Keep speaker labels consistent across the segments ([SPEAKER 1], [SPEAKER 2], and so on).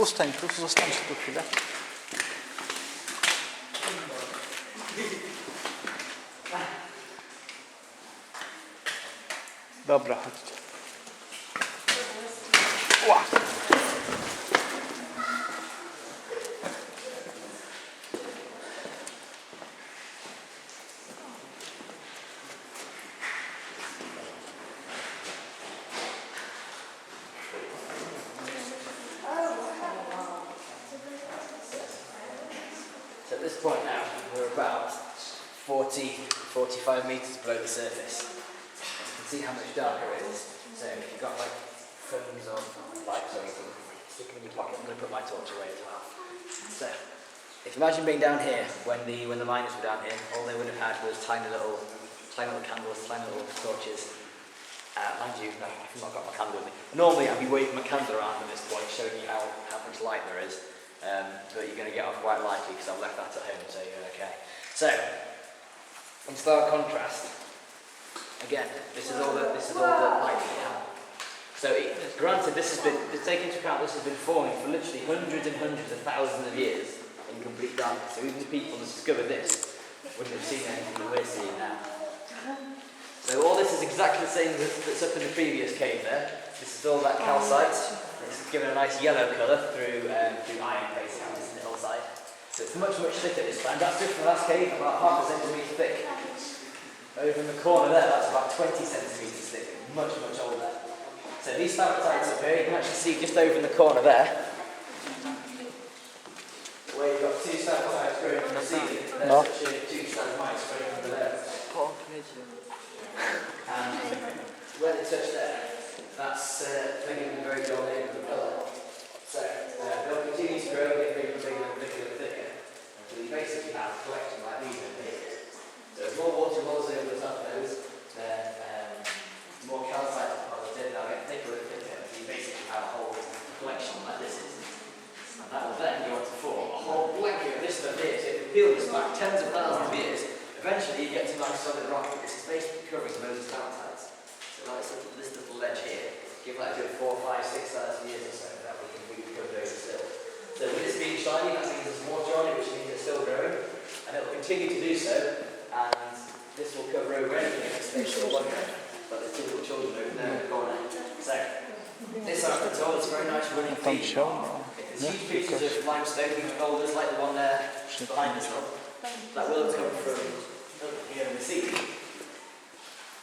[SPEAKER 1] Ustań tu, zostańcie tu chwilę. Dobra, chodźcie. Ła.
[SPEAKER 2] So at this point now, we're about 45 metres below the surface. You can see how much darker it is. So if you've got like phones or lights or anything, stick them in your pocket. I'm going to put my torch away as well. So if you imagine being down here when the miners were down here, all they would have had was tiny little candles, tiny little torches. Mind you, no, I've not got my candle with me. Normally I'd be waving my candle around at this point, showing you how much light there is. But you're going to get off quite lightly because I've left that at home, so you're okay. So, in stark contrast, again, this is all the light that you have. So, granted, take into account this has been forming for literally hundreds and hundreds of thousands of years in complete darkness. So even the people that discovered this wouldn't have seen anything that we're seeing now. So all this is exactly the same that's up in the previous cave there. This is all that calcite. It's given a nice yellow colour through iron placing on this hillside. So it's much, much thicker this time. That's just the last cave, about half a centimetre thick. Over in the corner there, that's about 20 centimetres thick. Much, much older. So these stalactites up here, you can actually see just over in the corner there, where you've got two stalactites growing from the ceiling. There's actually two stalagmites growing from the level. And where they touch there, that's making them very dull in the colour. So they'll continue to grow, get bigger and bigger and bigger and thicker until you basically have a collection like these over here. So as more water rolls over the top of those, more calcite deposits, they'll get thicker and thicker until you basically have a whole collection like this is. And that will then go on to form a whole blanket of this stuff here. So if you peel this back tens of thousands of years, eventually you get to nice solid rock, but this is basically covering most of the stalactites. So like this little ledge here, give that a good 4, 5, 6,000 years or so, that we can be covered over still. So with this being shiny, that means there's water on it, which means it's still growing, and it will continue to do so, and this will cover over anything in the space for one day. But there's two little children over there in the corner. So this arc at all, it's very nice running feed. It's huge pieces of limestone, huge boulders like the one there behind us all. That will have come from over here in the sea.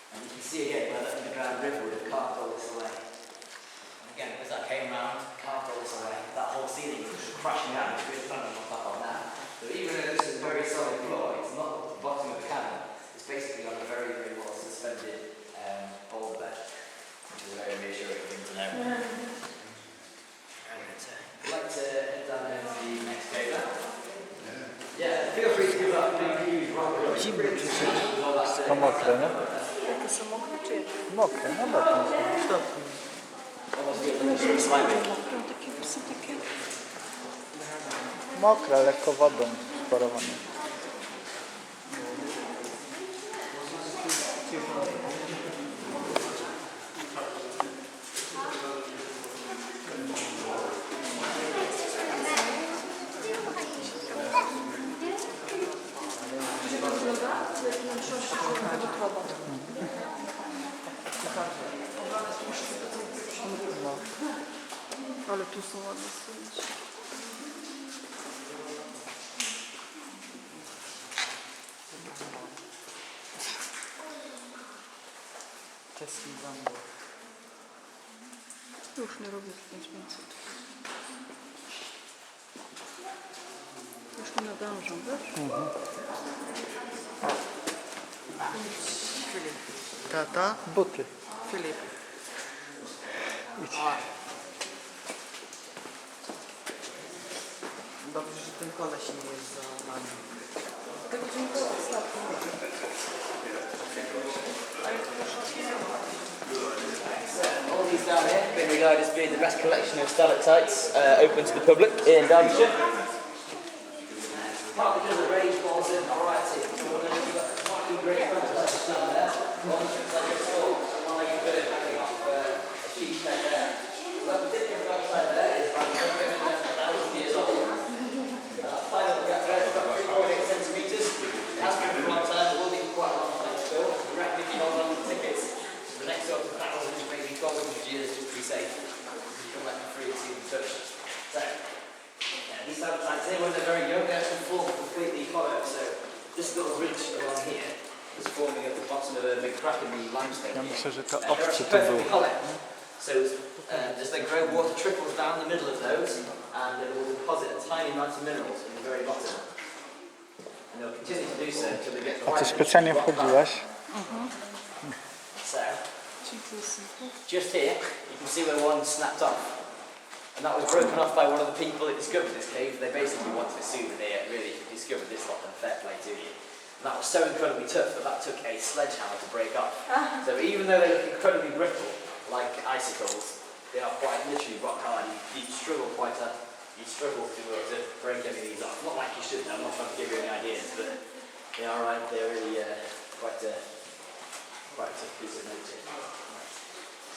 [SPEAKER 2] And you can see again where that underground river would have carved all this away. And again, as that came round, carved all this away, that whole ceiling was just crashing down, it's really fun to look up on now. So even though this is a very solid floor, it's not at the bottom of the cavern, it's basically on a very, very well suspended boulder bed, which is a very reassuring thing to know. I'd like to head down there to the next cave now. Yeah, feel free to give that big huge rock.
[SPEAKER 1] To mokre, nie?
[SPEAKER 3] Jakie są mokre czy jakie?
[SPEAKER 1] Mokre, no dobra.
[SPEAKER 3] Takie są takie.
[SPEAKER 1] Mokre, lekko wodą sparowane.
[SPEAKER 3] Ale tu są ładne zdjęcia.
[SPEAKER 1] Czeski zambo.
[SPEAKER 3] Już nie robię zdjęć więcej. Już nie nadążą, wiesz? Filip.
[SPEAKER 1] Tata? Buty.
[SPEAKER 3] Filip.
[SPEAKER 1] Idź.
[SPEAKER 4] Dobrze, że ten koleś nie jest za nami.
[SPEAKER 3] To widzimy to ostatnio. Ale to już
[SPEAKER 2] All these down here have been regarded as being the best collection of stalactites open to the public in Derbyshire. Partly because of range, but also variety. So we're going to have quite a great stalactites down there. One looks like a skull, and one like a bird hanging off a sheep's head there. So that particular stalactite there is like reckon if you hold on to the tickets, the next sort of 1,000, maybe 1,200 years, just to be safe, you can let them free to see them touch. So, yeah, these stalactites here, when they're very young, they actually form completely hollow. So, this little ridge along here is forming at the bottom of a big crack in the limestone.
[SPEAKER 1] Ja
[SPEAKER 2] here.
[SPEAKER 1] myślę, że to
[SPEAKER 2] They're
[SPEAKER 1] obcy
[SPEAKER 2] actually
[SPEAKER 1] to był.
[SPEAKER 2] perfectly hollow. So, as they grow, water trickles down the middle of those, and it will deposit a tiny amount of minerals in the very bottom. And they'll continue to do so until they get to the
[SPEAKER 1] A ty
[SPEAKER 2] right
[SPEAKER 1] specjalnie
[SPEAKER 2] rock
[SPEAKER 1] wchodziłaś?
[SPEAKER 2] So,
[SPEAKER 3] Czyli to jest...
[SPEAKER 2] just here, you can see where one snapped off. And that was broken off by one of the people that discovered this cave. They basically wanted a souvenir, really, if you discovered this lot, then fair play to you. And that was so incredibly tough that took a sledgehammer to break off. So even though they look incredibly brittle, like icicles, they are quite literally rock hard. You'd struggle to break any of these off. Not like you should, I'm not trying to give you any ideas, but they are right, they're really quite a tough piece of nature.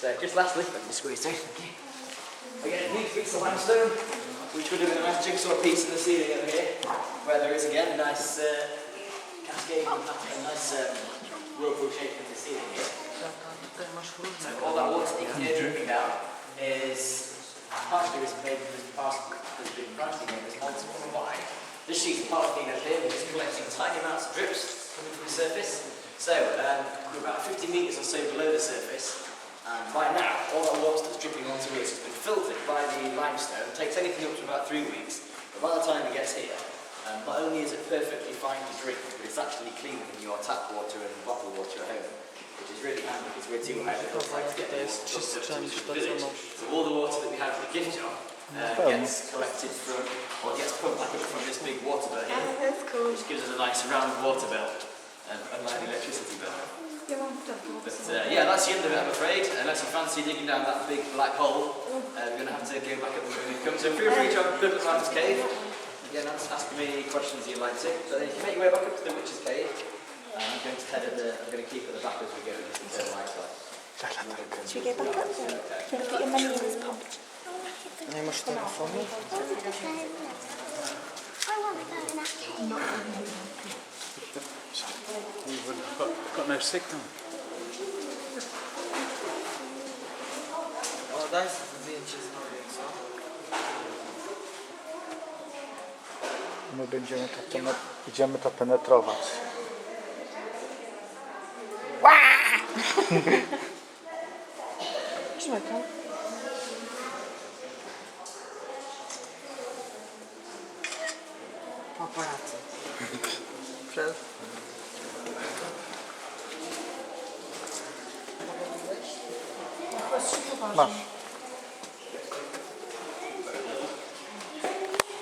[SPEAKER 2] So just lastly, let me squeeze through. Again, a huge piece of limestone, which we're doing a nice jigsaw piece in the ceiling over here, where there is again a nice cascade, a nice whirlpool shape in the ceiling here.
[SPEAKER 4] Tutaj masz różne.
[SPEAKER 2] So all that water that you can hear dripping down is partially made from this past that's been pricing in this multiple wide. This sheet of polythene up here is collecting tiny amounts of drips coming from the surface. So we're about 50 metres or so below the surface. And by now, all that water that's dripping onto us has been filtered by the limestone. It takes anything up to about 3 weeks. But by the time it gets here, not only is it perfectly fine to drink, but it's actually cleaner than your tap water and bottled water at home. Which is really handy because we're too high to like to get those trucks up to the village. So all the water that we have for the gift shop gets collected from, or gets pumped back up from this big water bill here.
[SPEAKER 3] That's cool.
[SPEAKER 2] Which gives us a nice round water bill, unlike the electricity bill.
[SPEAKER 3] Ja mam tak.
[SPEAKER 2] But yeah, that's the end of it, I'm afraid. Unless you fancy digging down that big black hole, we're going to have to go back up when we come. So feel free to have a good look around this cave. Again, ask me any questions you'd like to. So then if you make your way back up to the witch's cave, I'm going to keep at the back as we go, just in case the lights like.
[SPEAKER 5] Should we go back up then? Do you want to put your money in this pot?
[SPEAKER 1] Nie masz telefonu?
[SPEAKER 5] I want to go in that cave.
[SPEAKER 1] Got no signal.
[SPEAKER 4] O, daj zdjęcie znowu, co?
[SPEAKER 1] My idziemy to penetrować.
[SPEAKER 3] Trzymaj to.
[SPEAKER 4] Paparazzi. Przez...
[SPEAKER 3] Chyba jest 3 poważnie.
[SPEAKER 1] Masz.